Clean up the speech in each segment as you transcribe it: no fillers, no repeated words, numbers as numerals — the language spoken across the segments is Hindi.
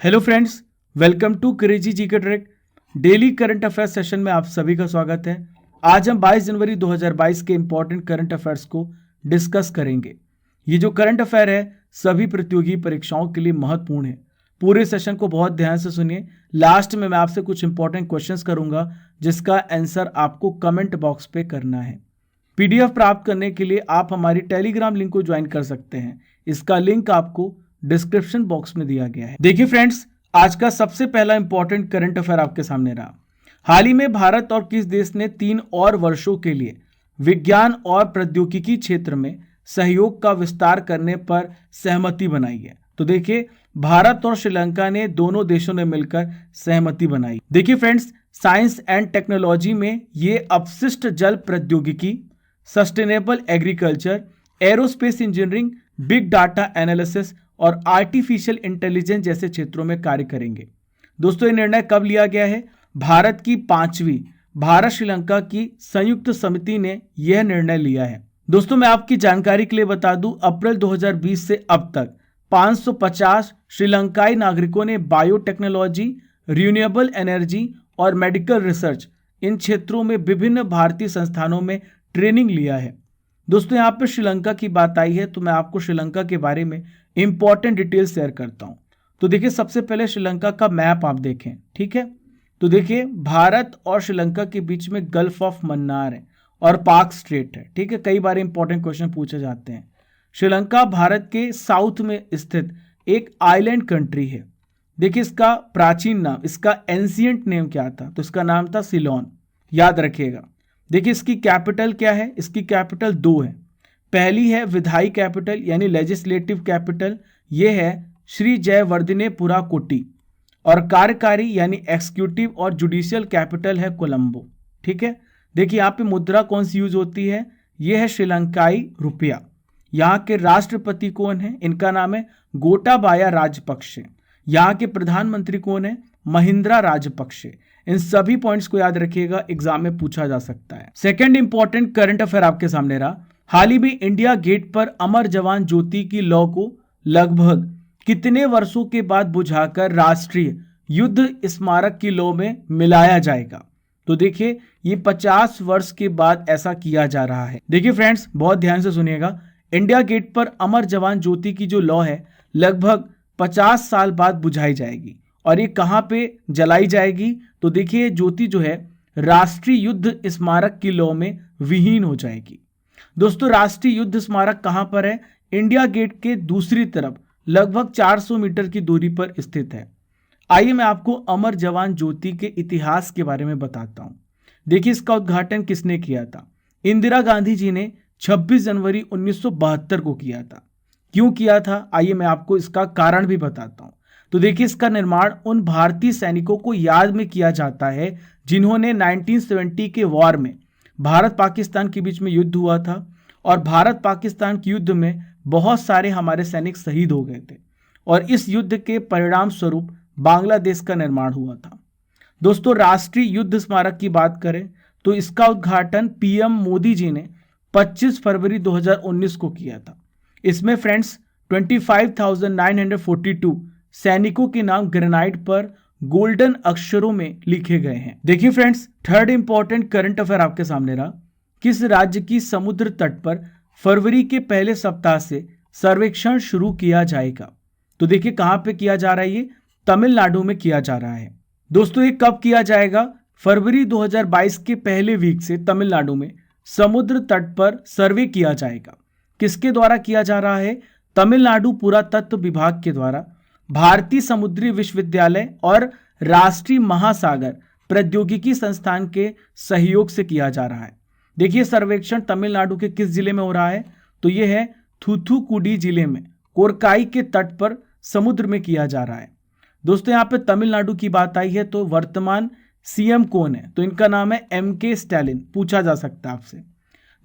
Hello friends, welcome to crazy GK track daily current affairs session में आप सभी का स्वागत है। आज हम 22 जनवरी 2022 के इंपॉर्टेंट करंट अफेयर्स को डिस्कस करेंगे। ये जो करंट अफेयर है सभी प्रतियोगी परीक्षाओं के लिए महत्वपूर्ण है। पूरे सेशन को बहुत ध्यान से सुनिए। लास्ट में मैं आपसे कुछ इंपॉर्टेंट क्वेश्चंस करूंगा जिसका आंसर आपको कमेंट बॉक्स पे करना है। पीडीएफ प्राप्त करने के लिए आप हमारी टेलीग्राम लिंक को ज्वाइन कर सकते हैं। इसका लिंक आपको डिस्क्रिप्शन बॉक्स में दिया गया है। देखिए फ्रेंड्स, आज का सबसे पहला इंपॉर्टेंट करंट अफेयर आपके सामने रहा। हाल ही में भारत और किस देश ने 3 और वर्षों के लिए विज्ञान और प्रौद्योगिकी क्षेत्र में सहयोग का विस्तार करने पर सहमति बनाई है? तो देखिए, भारत और श्रीलंका ने दोनों देशों ने मिलकर सहमति बनाई। देखिए फ्रेंड्स, साइंस एंड टेक्नोलॉजी में ये अपशिष्ट जल प्रौद्योगिकी, sustainable agriculture, aerospace engineering, big data analysis और आर्टिफिशियल इंटेलिजेंस जैसे क्षेत्रों में कार्य करेंगे। दोस्तों, ये निर्णय कब लिया गया है? भारत की 5वीं भारत श्रीलंका की संयुक्त समिति ने यह निर्णय लिया है। दोस्तों, मैं आपकी जानकारी के लिए बता दूं, अप्रैल 2020 से अब तक 550 श्रीलंकाई नागरिकों ने बायोटेक्नोलॉजी, रिन्यूएबल एनर्जी और मेडिकल रिसर्च इन क्षेत्रों में विभिन्न भारतीय संस्थानों में ट्रेनिंग लिया है। दोस्तों, यहाँ पे श्रीलंका की बात आई है तो मैं आपको श्रीलंका के बारे में इंपॉर्टेंट डिटेल्स शेयर करता हूँ। तो देखिए, सबसे पहले श्रीलंका का मैप आप देखें, ठीक है। तो देखिए, भारत और श्रीलंका के बीच में गल्फ ऑफ मन्नार है और पाक स्ट्रेट है, ठीक है। कई बार इंपॉर्टेंट क्वेश्चन पूछे जाते हैं। श्रीलंका भारत के साउथ में स्थित एक आइलैंड कंट्री है। देखिए, इसका प्राचीन नाम, इसका एंशियंट नेम क्या था? तो इसका नाम था सिलोन, याद रखिएगा। देखिए, इसकी कैपिटल क्या है? इसकी कैपिटल 2 है। पहली है विधायी कैपिटल यानी लेजिस्लेटिव कैपिटल, ये है श्री जयवर्धनेपुरा कोटी, और कार्यकारी यानी एग्जीक्यूटिव और जुडिशियल कैपिटल है कोलंबो, ठीक है। देखिए, यहाँ पे मुद्रा कौन सी यूज होती है? ये है श्रीलंकाई रुपया। यहाँ के राष्ट्रपति कौन है? इनका नाम है गोटाबाया राजपक्षे। यहाँ के प्रधानमंत्री कौन है? महिंद्रा राजपक्षे। इन सभी पॉइंट्स को याद रखिएगा, एग्जाम में पूछा जा सकता है। सेकंड इंपॉर्टेंट करंट अफेयर आपके सामने रहा। हाल ही में इंडिया गेट पर अमर जवान ज्योति की लौ को लगभग कितने वर्षों के बाद बुझाकर राष्ट्रीय युद्ध स्मारक की लौ में मिलाया जाएगा? तो देखिए, ये 50 वर्ष के बाद ऐसा किया जा रहा है। देखिए फ्रेंड्स, बहुत ध्यान से सुनिएगा। इंडिया गेट पर अमर जवान ज्योति की जो लौ है लगभग 50 साल बाद बुझाई जाएगी। और ये कहाँ पे जलाई जाएगी? तो देखिए, ज्योति जो है राष्ट्रीय युद्ध स्मारक की लौ में विहीन हो जाएगी। दोस्तों, राष्ट्रीय युद्ध स्मारक कहां पर है? इंडिया गेट के दूसरी तरफ लगभग 400 मीटर की दूरी पर स्थित है। आइए मैं आपको अमर जवान ज्योति के इतिहास के बारे में बताता हूं। देखिए, इसका उद्घाटन किसने किया था? इंदिरा गांधी जी ने 26 जनवरी 1972 को किया था। क्यों किया था? आइए मैं आपको इसका कारण भी बताता हूं। तो देखिए, इसका निर्माण उन भारतीय सैनिकों को याद में किया जाता है जिन्होंने 1970 के वॉर में, भारत पाकिस्तान के बीच में युद्ध हुआ था और भारत पाकिस्तान के युद्ध में बहुत सारे हमारे सैनिक शहीद हो गए थे और इस युद्ध के परिणाम स्वरूप बांग्लादेश का निर्माण हुआ था। दोस्तों, राष्ट्रीय युद्ध स्मारक की बात करें तो इसका उद्घाटन पीएम मोदी जी ने 25 फरवरी 2019 को किया था। इसमें फ्रेंड्स 25,942 सैनिकों के नाम ग्रेनाइट पर गोल्डन अक्षरों में लिखे गए हैं। देखिए friends, third important current affair आपके सामने रहा। किस राज्य की समुद्र तट पर फरवरी के पहले सप्ताह से सर्वेक्षण शुरू किया जाएगा? तो देखिए, कहां पे किया जा रहा है? ये तमिलनाडु में किया जा रहा है। दोस्तों, ये कब किया जाएगा? फरवरी 2022 के पहले वीक से तमिलनाडु में समुद्र तट पर सर्वे किया जाएगा। किसके द्वारा किया जा रहा है? तमिलनाडु पुरातत्व विभाग के द्वारा भारतीय समुद्री विश्वविद्यालय और राष्ट्रीय महासागर प्रौद्योगिकी संस्थान के सहयोग से किया जा रहा है। देखिए, सर्वेक्षण तमिलनाडु के किस जिले में हो रहा है? तो यह है थूथुकुडी जिले में, कोरकाई के तट पर समुद्र में किया जा रहा है। दोस्तों, यहाँ पे तमिलनाडु की बात आई है तो वर्तमान सीएम कौन है? तो इनका नाम है एमके स्टैलिन। पूछा जा सकता है आपसे।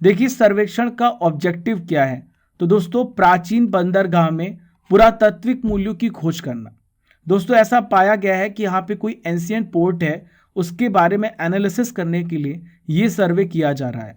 देखिए, सर्वेक्षण का ऑब्जेक्टिव क्या है? तो दोस्तों, प्राचीन बंदरगाह में पुरातात्विक मूल्यों की खोज करना। दोस्तों, ऐसा पाया गया है कि यहाँ पे कोई एंशियंट पोर्ट है, उसके बारे में एनालिसिस करने के लिए ये सर्वे किया जा रहा है।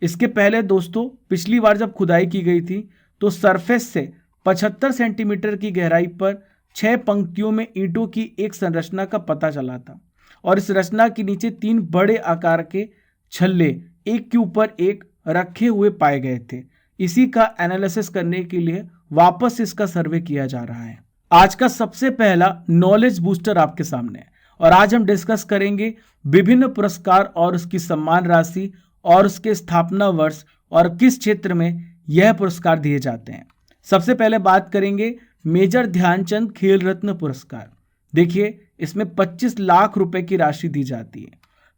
इसके पहले दोस्तों, पिछली बार जब खुदाई की गई थी तो सरफेस से 75 सेंटीमीटर की गहराई पर 6 पंक्तियों में ईंटों की एक संरचना का पता चला था और इस रचना के नीचे 3 बड़े आकार के छल्ले एक के ऊपर एक रखे हुए पाए गए थे। इसी का एनालिसिस करने के लिए वापस इसका सर्वे किया जा रहा है। आज का सबसे पहला नॉलेज बूस्टर आपके सामने है और आज हम डिस्कस करेंगे विभिन्न पुरस्कार और उसकी सम्मान राशि और उसके स्थापना वर्ष और किस क्षेत्र में यह पुरस्कार दिए जाते हैं। सबसे पहले बात करेंगे मेजर ध्यानचंद खेल रत्न पुरस्कार। देखिए, इसमें 25 लाख रुपए की राशि दी जाती है।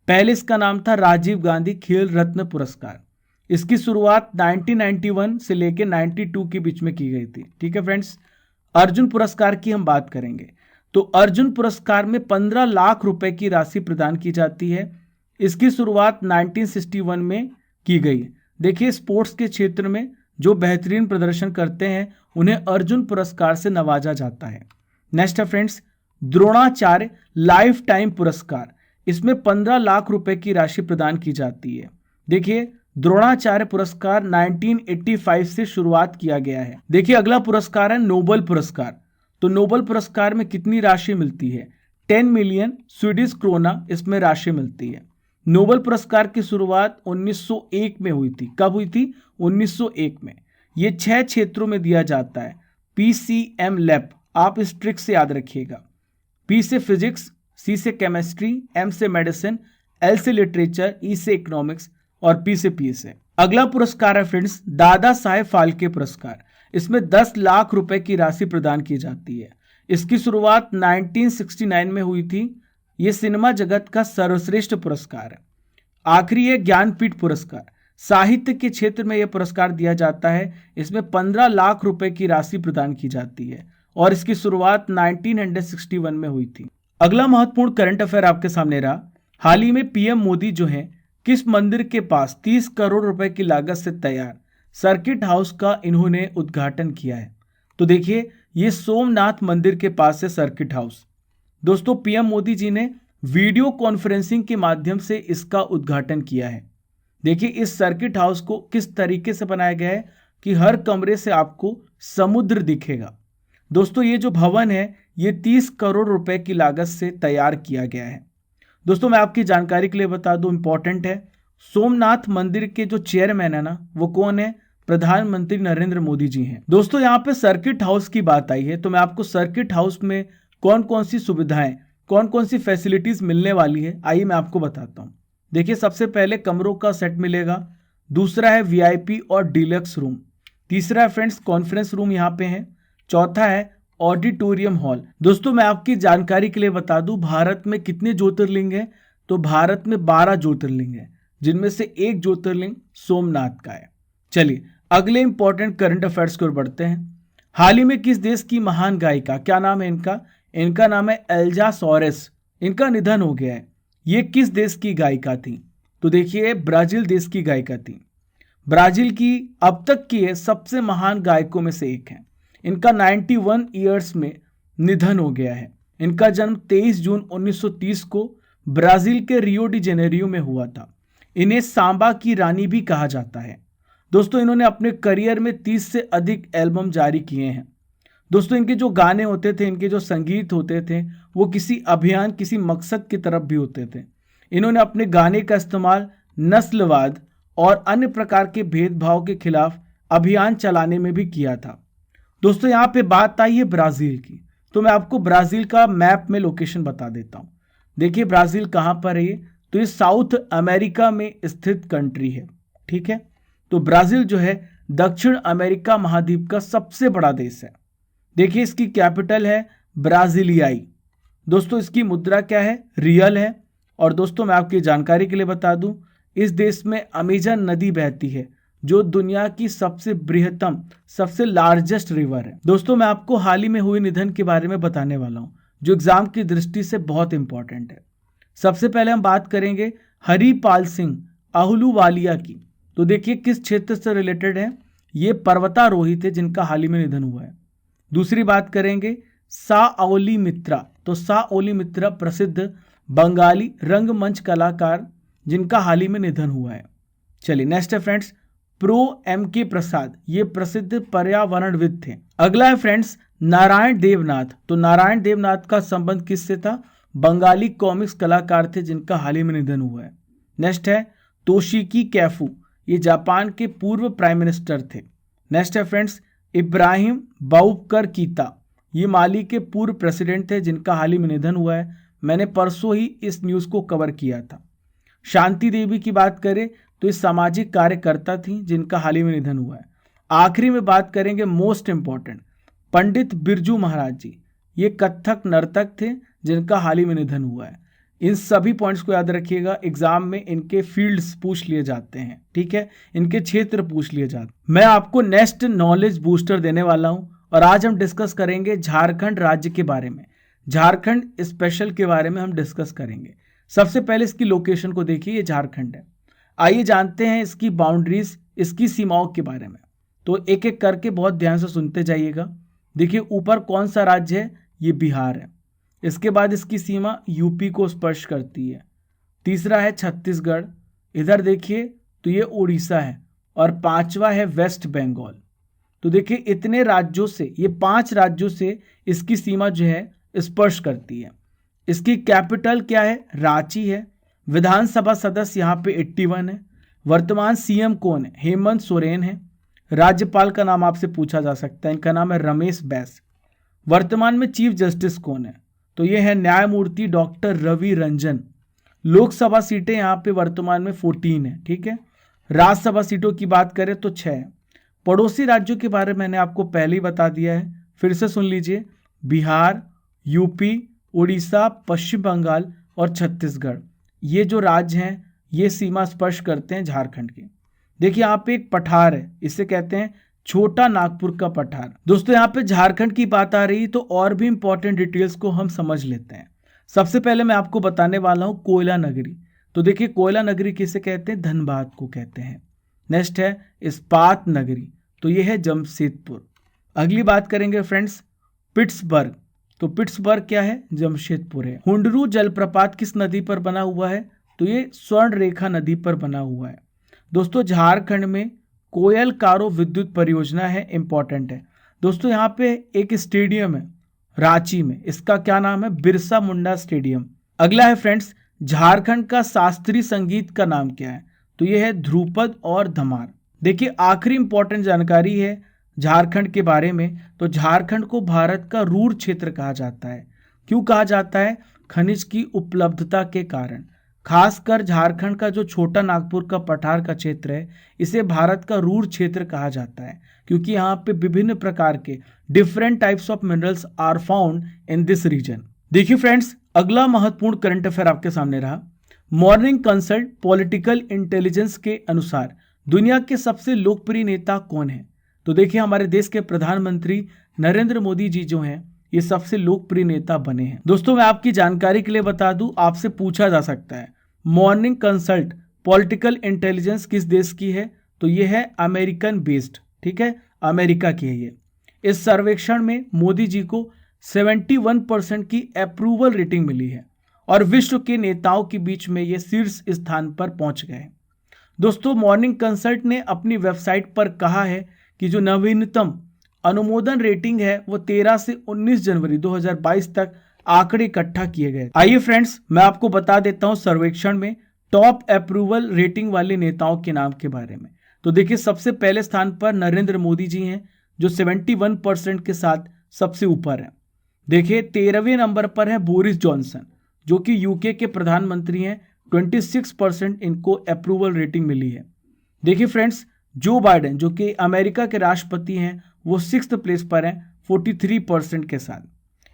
पहले इसका नाम था राजीव गांधी खेल रत्न पुरस्कार। इसकी शुरुआत 1991 से लेकर 92 के बीच में की गई थी। ठीक है फ्रेंड्स। अर्जुन पुरस्कार की हम बात करेंगे तो अर्जुन पुरस्कार में 15 लाख रुपए की राशि प्रदान की जाती है। इसकी शुरुआत 1961 में की गई। देखिए, स्पोर्ट्स के क्षेत्र में जो बेहतरीन प्रदर्शन करते हैं उन्हें अर्जुन पुरस्कार से नवाजा जाता है। नेक्स्ट है फ्रेंड्स, द्रोणाचार्य लाइफ टाइम पुरस्कार। इसमें 15 लाख रुपए की राशि प्रदान की जाती है। देखिए, द्रोणाचार्य पुरस्कार 1985 से शुरुआत किया गया है। देखिए, अगला पुरस्कार है नोबल पुरस्कार। तो नोबल पुरस्कार में कितनी राशि मिलती है? 10 मिलियन स्वीडिश क्रोना इसमें राशि मिलती है। नोबल पुरस्कार की शुरुआत 1901 में हुई थी। कब हुई थी? 1901 में। ये 6 क्षेत्रों में दिया जाता है। PCM लैब, आप इस ट्रिक से याद रखिएगा। P से फिजिक्स, C से केमिस्ट्री, M से मेडिसिन, L से लिटरेचर, E से इकोनॉमिक्स और P से पीस है। अगला पुरस्कार है फ्रेंड्स दादा साहेब फाल्के पुरस्कार। इसमें 10 लाख रुपए की राशि प्रदान की जाती है। इसकी शुरुआत 1969 में हुई थी। यह सिनेमा जगत का सर्वश्रेष्ठ पुरस्कार है। आखिरी है ज्ञानपीठ पुरस्कार। साहित्य के क्षेत्र में यह पुरस्कार दिया जाता है। इसमें 15 लाख रुपए की राशि प्रदान की जाती है और इसकी शुरुआत 1961 में हुई थी। अगला महत्वपूर्ण करंट अफेयर आपके सामने रहा। हाल ही में PM मोदी जो है किस मंदिर के पास 30 करोड़ रुपए की लागत से तैयार सर्किट हाउस का इन्होंने उद्घाटन किया है? तो देखिए, ये सोमनाथ मंदिर के पास है सर्किट हाउस। दोस्तों, PM मोदी जी ने वीडियो कॉन्फ्रेंसिंग के माध्यम से इसका उद्घाटन किया है। देखिए, इस सर्किट हाउस को किस तरीके से बनाया गया है कि हर कमरे से आपको समुद्र दिखेगा। दोस्तों, ये जो भवन है ये 30 करोड़ रुपए की लागत से तैयार किया गया है। दोस्तों, मैं आपकी जानकारी के लिए बता दूं, इंपॉर्टेंट है, सोमनाथ मंदिर के जो चेयरमैन है ना, वो कौन है? प्रधानमंत्री नरेंद्र मोदी जी हैं। दोस्तों, यहाँ पे सर्किट हाउस की बात आई है तो मैं आपको सर्किट हाउस में कौन कौन सी सुविधाएं, कौन कौन सी फैसिलिटीज मिलने वाली है, आइए मैं आपको बताता हूँ। देखिए, सबसे पहले कमरों का सेट मिलेगा। दूसरा है VIP और डीलक्स रूम। तीसरा है फ्रेंड्स कॉन्फ्रेंस रूम यहाँ पे है। चौथा है ऑडिटोरियम हॉल। दोस्तों, मैं आपकी जानकारी के लिए बता दूं, भारत में कितने ज्योतिर्लिंग हैं? तो भारत में 12 ज्योतिर्लिंग हैं, जिनमें से एक ज्योतिर्लिंग सोमनाथ का है। चलिए, अगले इंपॉर्टेंट करंट अफेयर्स की ओर बढ़ते हैं। हाल ही में किस देश की महान गायिका, क्या नाम है इनका? इनका नाम है एल्जा सोरेस। इनका निधन हो गया है। ये किस देश की गायिका थी? तो देखिए, ब्राजील देश की गायिका थी। ब्राजील की अब तक की सबसे महान गायकों में से एक है। इनका 91 ईयर्स में निधन हो गया है। इनका जन्म 23 जून 1930 को ब्राजील के रियो डी जेनेरियो में हुआ था। इन्हें सांबा की रानी भी कहा जाता है। दोस्तों, इन्होंने अपने करियर में 30 से अधिक एल्बम जारी किए हैं। दोस्तों, इनके जो गाने होते थे, इनके जो संगीत होते थे, वो किसी अभियान, किसी मकसद की तरफ भी होते थे। इन्होंने अपने गाने का इस्तेमाल नस्लवाद और अन्य प्रकार के भेदभाव के खिलाफ अभियान चलाने में भी किया था। दोस्तों, यहाँ पे बात आई है ब्राजील की, तो मैं आपको ब्राजील का मैप में लोकेशन बता देता हूँ। देखिए, ब्राजील कहाँ पर है ये? तो ये साउथ अमेरिका में स्थित कंट्री है। ठीक है, तो ब्राजील जो है दक्षिण अमेरिका महाद्वीप का सबसे बड़ा देश है। देखिए, इसकी कैपिटल है ब्राजीलियाई। दोस्तों, इसकी मुद्रा क्या है? रियल है। और दोस्तों, मैं आपकी जानकारी के लिए बता दूं, इस देश में अमेजन नदी बहती है, जो दुनिया की सबसे बृहत्तम, सबसे लार्जेस्ट रिवर है। दोस्तों, मैं आपको हाल ही में हुए निधन के बारे में बताने वाला हूं, जो एग्जाम की दृष्टि से बहुत इंपॉर्टेंट है। सबसे पहले हम बात करेंगे हरिपाल सिंह आहलूवालिया की। तो देखिए, किस क्षेत्र से रिलेटेड है? ये पर्वतारोही थे जिनका हाल ही में निधन हुआ है। दूसरी बात करेंगे साओली मित्रा। तो साओली मित्रा प्रसिद्ध बंगाली रंगमंच कलाकार जिनका हाल ही में निधन हुआ है। चलिए, नेक्स्ट है फ्रेंड्स प्रो एम के प्रसाद, ये प्रसिद्ध पर्यावरणविद थे। अगला है फ्रेंड्स नारायण देवनाथ। तो नारायण देवनाथ का संबंध किससे था? बंगाली कॉमिक्स कलाकार थे जिनका हाल ही में निधन हुआ है। नेक्स्ट है तोशिकी कैफू, ये जापान के पूर्व प्राइम मिनिस्टर थे। नेक्स्ट है फ्रेंड्स इब्राहिम बाउबकर कीता, ये माली के पूर्व प्रेसिडेंट थे जिनका हाल ही में निधन हुआ है। मैंने परसों ही इस न्यूज़ को कवर किया था। शांति देवी की बात करें तो ये सामाजिक कार्यकर्ता थी जिनका हाल ही में निधन हुआ है। आखिरी में बात करेंगे मोस्ट इंपॉर्टेंट पंडित बिरजू महाराज जी, ये कथक नर्तक थे जिनका हाल ही में निधन हुआ है। इन सभी पॉइंट्स को याद रखिएगा, एग्जाम में इनके फील्ड्स पूछ लिए जाते हैं, ठीक है, इनके क्षेत्र पूछ लिए जाते हैं। मैं आपको नेक्स्ट नॉलेज बूस्टर देने वाला हूं और आज हम डिस्कस करेंगे झारखंड राज्य के बारे में, झारखंड स्पेशल के बारे में हम डिस्कस करेंगे। सबसे पहले इसकी लोकेशन को देखिए, ये झारखंड है। आइए जानते हैं इसकी बाउंड्रीज, इसकी सीमाओं के बारे में। तो एक एक करके बहुत ध्यान से सुनते जाइएगा। देखिए ऊपर कौन सा राज्य है? ये बिहार है। इसके बाद इसकी सीमा यूपी को स्पर्श करती है। तीसरा है छत्तीसगढ़, इधर देखिए तो ये उड़ीसा है, और पांचवा है वेस्ट बंगाल। तो देखिए इतने राज्यों से, ये 5 राज्यों से इसकी सीमा जो है स्पर्श करती है। इसकी कैपिटल क्या है? रांची है। विधानसभा सदस्य यहाँ पे 81 है। वर्तमान सीएम कौन है? हेमंत सोरेन है। राज्यपाल का नाम आपसे पूछा जा सकता है, इनका नाम है रमेश बैस। वर्तमान में चीफ जस्टिस कौन है? तो ये है न्यायमूर्ति डॉक्टर रवि रंजन। लोकसभा सीटें यहाँ पे वर्तमान में 14 है, ठीक है। राज्यसभा सीटों की बात करें तो 6 है। पड़ोसी राज्यों के बारे में मैंने आपको पहले ही बता दिया है, फिर से सुन लीजिए। बिहार, यूपी, उड़ीसा, पश्चिम बंगाल और छत्तीसगढ़, ये जो राज्य हैं ये सीमा स्पर्श करते हैं झारखंड की। देखिए यहाँ पे एक पठार है, इसे कहते हैं छोटा नागपुर का पठार। दोस्तों यहाँ पे झारखंड की बात आ रही तो और भी इंपॉर्टेंट डिटेल्स को हम समझ लेते हैं। सबसे पहले मैं आपको बताने वाला हूँ कोयला नगरी। तो देखिए कोयला नगरी किसे कहते हैं? धनबाद को कहते हैं। नेक्स्ट है इस्पात नगरी, तो ये है जमशेदपुर। अगली बात करेंगे फ्रेंड्स पिट्सबर्ग। तो पिट्सबर्ग क्या है? जमशेदपुर है। हुंडरू जलप्रपात किस नदी पर बना हुआ है? तो ये स्वर्ण रेखा नदी पर बना हुआ है। दोस्तों झारखंड में कोयल कारो विद्युत परियोजना है, इंपॉर्टेंट है। दोस्तों यहाँ पे एक स्टेडियम है रांची में, इसका क्या नाम है? बिरसा मुंडा स्टेडियम। अगला है फ्रेंड्स झारखंड का शास्त्रीय संगीत का नाम क्या है? तो ये है ध्रुपद और धमार। देखिए आखिरी इंपॉर्टेंट जानकारी है झारखंड के बारे में। तो झारखंड को भारत का रूर क्षेत्र कहा जाता है। क्यों कहा जाता है? खनिज की उपलब्धता के कारण। खासकर झारखंड का जो छोटा नागपुर का पठार का क्षेत्र है, इसे भारत का रूर क्षेत्र कहा जाता है, क्योंकि यहाँ पे विभिन्न प्रकार के different types of minerals are found in this region. देखिए फ्रेंड्स अगला महत्वपूर्ण करंट अफेयर आपके सामने रहा। मॉर्निंग कंसल्ट पॉलिटिकल इंटेलिजेंस के अनुसार दुनिया के सबसे लोकप्रिय नेता कौन है? तो देखिए हमारे देश के प्रधानमंत्री नरेंद्र मोदी जी जो हैं ये सबसे लोकप्रिय नेता बने हैं। दोस्तों मैं आपकी जानकारी के लिए बता दूं, आपसे पूछा जा सकता है मॉर्निंग कंसल्ट पॉलिटिकल इंटेलिजेंस किस देश की है? तो ये है अमेरिकन बेस्ड, ठीक है, अमेरिका की है ये। इस सर्वेक्षण में मोदी जी को 71% की अप्रूवल रेटिंग मिली है और विश्व के नेताओं के बीच में ये शीर्ष स्थान पर पहुंच गए। दोस्तों मॉर्निंग कंसल्ट ने अपनी वेबसाइट पर कहा है कि जो नवीनतम अनुमोदन रेटिंग है वो 13 से 19 जनवरी 2022 तक आंकड़े इकट्ठा किए गए। आइए फ्रेंड्स मैं आपको बता देता हूं सर्वेक्षण में टॉप अप्रूवल रेटिंग वाले नेताओं के नाम के बारे में। तो देखिए सबसे पहले स्थान पर नरेंद्र मोदी जी हैं जो 71% के साथ सबसे ऊपर है। देखिए 13वें नंबर पर है बोरिस जॉनसन जो कि यूके के प्रधानमंत्री हैं, 26% इनको अप्रूवल रेटिंग मिली है। देखिए फ्रेंड्स जो बाइडेन जो कि अमेरिका के राष्ट्रपति हैं वो 6th प्लेस पर हैं 43% के साथ।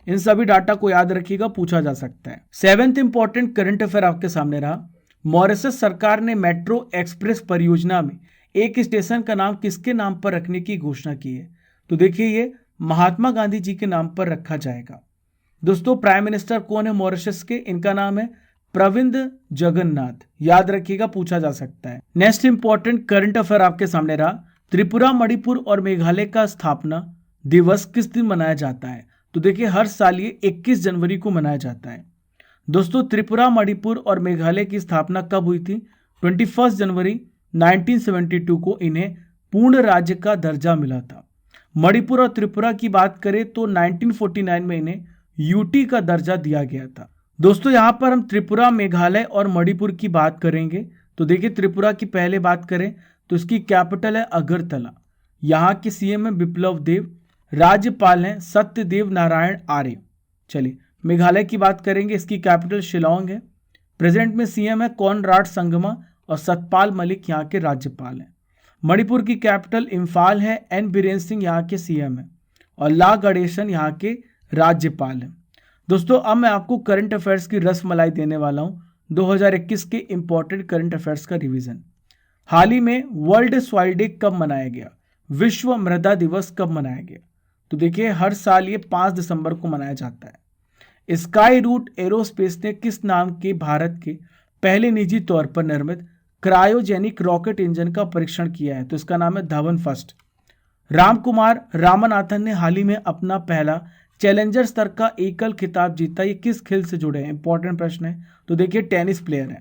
इन सभी डाटा को याद रखिएगा, पूछा जा सकता है। 7th इंपॉर्टेंट करंट अफेयर आपके सामने रहा। मॉरिशस सरकार ने मेट्रो एक्सप्रेस परियोजना में एक स्टेशन का नाम किसके नाम पर रखने की घोषणा की है? तो देखिए ये महात्मा गांधी जी के नाम पर रखा जाएगा। दोस्तों प्राइम मिनिस्टर कौन है मॉरिशस के? इनका नाम है प्रविंद जगन्नाथ, याद रखिएगा, पूछा जा सकता है। नेक्स्ट इंपॉर्टेंट करंट अफेयर आपके सामने रहा। त्रिपुरा, मणिपुर और मेघालय का स्थापना दिवस किस दिन मनाया जाता है? तो देखिए हर साल ये 21 जनवरी को मनाया जाता है। दोस्तों त्रिपुरा, मणिपुर और मेघालय की स्थापना कब हुई थी? 21 जनवरी 1972 को इन्हें पूर्ण राज्य का दर्जा मिला था। मणिपुर और त्रिपुरा की बात करें तो 1949 में इन्हें यूटी का दर्जा दिया गया था। दोस्तों यहाँ पर हम त्रिपुरा, मेघालय और मणिपुर की बात करेंगे। तो देखिए त्रिपुरा की पहले बात करें तो इसकी कैपिटल है अगरतला। यहाँ के सीएम है बिप्लब देव, राज्यपाल हैं सत्यदेव नारायण आर्य। चलिए मेघालय की बात करेंगे, इसकी कैपिटल शिलोंग है। प्रेजेंट में सीएम है कॉनराड संगमा और सतपाल मलिक यहाँ के राज्यपाल हैं। मणिपुर की कैपिटल इम्फाल है, एन बीरेन सिंह यहाँ के सीएम हैं और ला गणेशन यहाँ के राज्यपाल हैं। दोस्तों अब मैं आपको करंट अफेयर्स की रसमलाई देने वाला हूँ, 2021 के इंपॉर्टेंट करंट अफेयर्स का रिवीजन। हाल ही में वर्ल्ड सॉइल डे कब मनाया गया, विश्व मृदा दिवस कब मनाया गया? तो देखिए हर साल ये 5 दिसंबर को मनाया जाता है। स्काई रूट एरोस्पेस ने किस नाम के भारत के पहले निजी तौर पर निर्मित क्रायोजेनिक रॉकेट इंजन का परीक्षण किया है? तो इसका नाम है धवन फर्स्ट। रामकुमार रामनाथन ने हाल ही में अपना पहला चैलेंजर स्तर का एकल खिताब जीता। ये किस खेल से जुड़े हैं? इंपॉर्टेंट प्रश्न है। तो देखिए टेनिस प्लेयर है।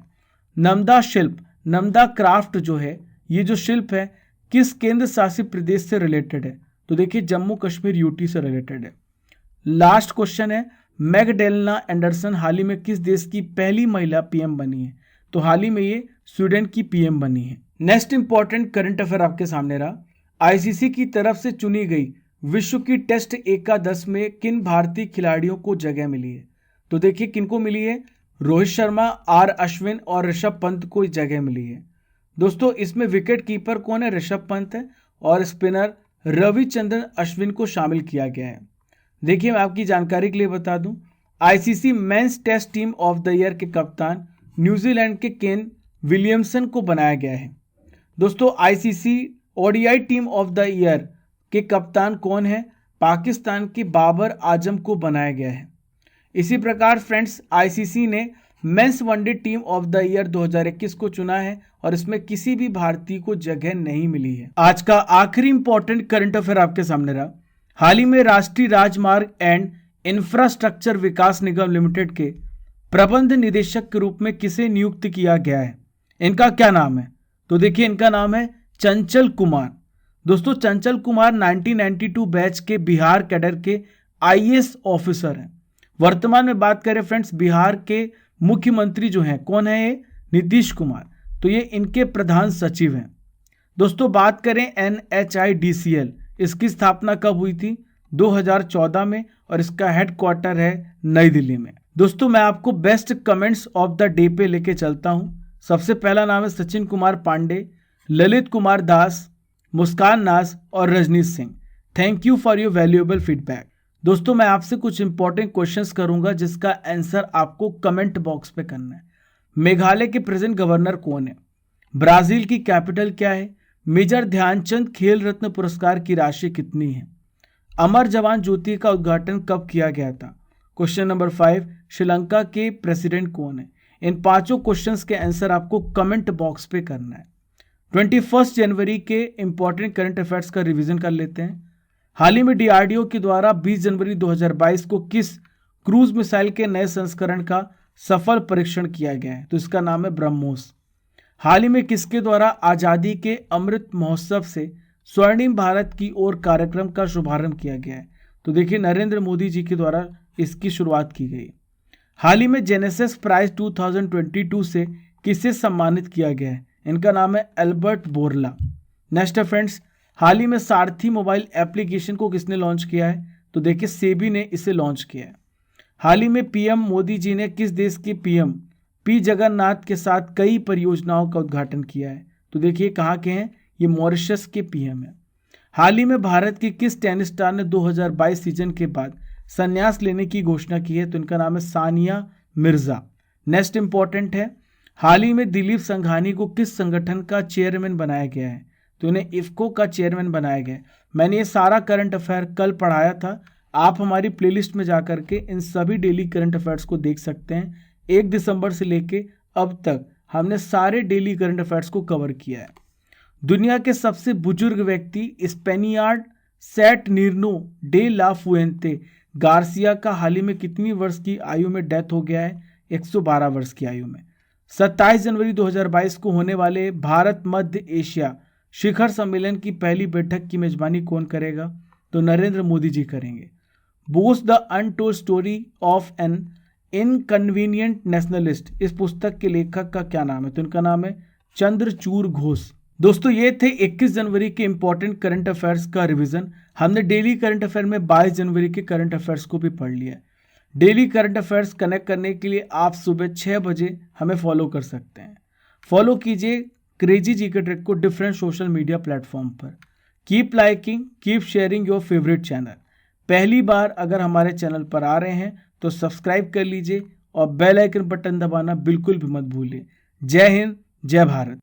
नमदा शिल्प, नमदा क्राफ्ट जो है, ये जो शिल्प है किस केंद्र शासित प्रदेश से रिलेटेड है? तो देखिए जम्मू कश्मीर यूटी से रिलेटेड है। लास्ट क्वेश्चन है, मैगडेलेना एंडरसन हाल ही में किस देश की पहली महिला पीएम बनी है? तो हाल ही में ये स्वीडन की पीएम बनी है। नेक्स्ट इंपॉर्टेंट करंट अफेयर आपके सामने रहा। आईसीसी की तरफ से चुनी गई विश्व की टेस्ट एकादश में किन भारतीय खिलाड़ियों को जगह मिली है? तो देखिए किनको मिली है, रोहित शर्मा, आर अश्विन और ऋषभ पंत को जगह मिली है। दोस्तों इसमें विकेट कीपर कौन है? ऋषभ पंत है और स्पिनर रविचंद्रन अश्विन को शामिल किया गया है। देखिए मैं आपकी जानकारी के लिए बता दूं, ICC men's test team of the year के कप्तान न्यूजीलैंड के केन विलियमसन को बनाया गया है। दोस्तों ICC ODI team of the year के कप्तान कौन है? पाकिस्तान के बाबर आजम को बनाया गया है। इसी प्रकार फ्रेंड्स आईसीसी ने men's one day team of the year 2021 को चुना है और इसमें किसी भी भारतीय को जगह नहीं मिली है। आज का आखिरी इंपॉर्टेंट करंट अफेयर आपके सामने रहा। हाल ही में राष्ट्रीय राजमार्ग and infrastructure Vikas Nigam limited के प्रबंध निदेशक के रूप में किसे नियुक्त किया गया है? इनका क्या नाम है? तो देखिए इनका नाम है चंचल कुमार। दोस्तों चंचल कुमार 1992 बैच के बिहार कैडर के आईएएस ऑफिसर हैं। वर्तमान में बात करें फ्रेंड्स, बिहार के मुख्यमंत्री जो हैं कौन है? ये नीतीश कुमार। तो ये इनके प्रधान सचिव हैं। दोस्तों बात करें NHIDCL, इसकी स्थापना कब हुई थी? 2014 में और इसका हेडक्वार्टर है नई दिल्ली में। दोस्तों मैं आपको best comments of the day पे लेके चलता हूं। सबसे पहला नाम है सचिन कुमार पांडे, ललित कुमार दास, मुस्कान नाज और Rajneesh Singh. Thank you for your valuable feedback. दोस्तों मैं आपसे कुछ इंपॉर्टेंट क्वेश्चंस करूंगा जिसका आंसर आपको कमेंट बॉक्स पे करना है। मेघालय के प्रेजेंट गवर्नर कौन है? ब्राजील की कैपिटल क्या है? मेजर ध्यानचंद खेल रत्न पुरस्कार की राशि कितनी है? अमर जवान ज्योति का उद्घाटन कब किया गया था? क्वेश्चन नंबर 5, श्रीलंका के प्रेसिडेंट कौन है? इन 5 क्वेश्चंस के आंसर आपको कमेंट बॉक्स पे करना है। 21 जनवरी के इंपॉर्टेंट करंट अफेयर्स का रिवीजन कर लेते हैं। हाल ही में डीआरडीओ के द्वारा 20 जनवरी 2022 को किस क्रूज मिसाइल के नए संस्करण का सफल परीक्षण किया गया है? तो इसका नाम है ब्रह्मोस। हाल ही में किसके द्वारा आज़ादी के अमृत महोत्सव से स्वर्णिम भारत की ओर कार्यक्रम का शुभारंभ किया गया है? तो देखिए नरेंद्र मोदी जी के द्वारा इसकी शुरुआत की गई। हाल ही में जेनेसिस प्राइज 2022 से किसे सम्मानित किया गया है? इनका नाम है एल्बर्ट बोरला। नेक्स्ट है फ्रेंड्स, हाल ही में सारथी मोबाइल एप्लीकेशन को किसने लॉन्च किया है? तो देखिए सेबी ने इसे लॉन्च किया है। हाल ही में पीएम मोदी जी ने किस देश के पीएम पी जगन्नाथ के साथ कई परियोजनाओं का उद्घाटन किया है? तो देखिए कहाँ के हैं? ये मॉरिशस के पीएम है। हाल ही में भारत की किस टेनिस स्टार ने 2022 सीजन के बाद संन्यास लेने की घोषणा की है? तो इनका नाम है सानिया मिर्जा। नेक्स्ट इंपॉर्टेंट है, हाल ही में दिलीप संघानी को किस संगठन का चेयरमैन बनाया गया है? तो इन्हें इफ्को का चेयरमैन बनाया गया है। मैंने ये सारा करंट अफेयर कल पढ़ाया था। आप हमारी प्लेलिस्ट में जाकर के इन सभी डेली करंट अफेयर्स को देख सकते हैं। 1 दिसंबर से लेके अब तक हमने सारे डेली करंट अफेयर्स को कवर किया है। दुनिया के सबसे बुजुर्ग व्यक्ति स्पेनियार्ड सैटर्निनो डे ला फुएंते गार्सिया का हाल ही में कितनी वर्ष की आयु में डेथ हो गया है? 112 वर्ष की आयु में। 27 जनवरी 2022 को होने वाले भारत मध्य एशिया शिखर सम्मेलन की पहली बैठक की मेजबानी कौन करेगा? तो नरेंद्र मोदी जी करेंगे। Bose the untold story of an inconvenient nationalist, इस पुस्तक के लेखक का क्या नाम है? तो इनका नाम है चंद्रचूड़ घोष। दोस्तों ये थे 21 जनवरी के इंपॉर्टेंट करंट अफेयर्स का रिवीजन। हमने डेली करंट अफेयर में 22 जनवरी के करंट अफेयर्स को भी पढ़ लिया। डेली करंट अफेयर्स कनेक्ट करने के लिए आप सुबह 6 बजे हमें फॉलो कर सकते हैं। फॉलो कीजिए क्रेजी जीके ट्रिक को डिफरेंट सोशल मीडिया प्लेटफॉर्म पर। Keep liking, keep sharing your favourite channel. पहली बार अगर हमारे चैनल पर आ रहे हैं तो सब्सक्राइब कर लीजिए और बेल आइकन बटन दबाना बिल्कुल भी मत भूलिए। जय हिंद, जय भारत।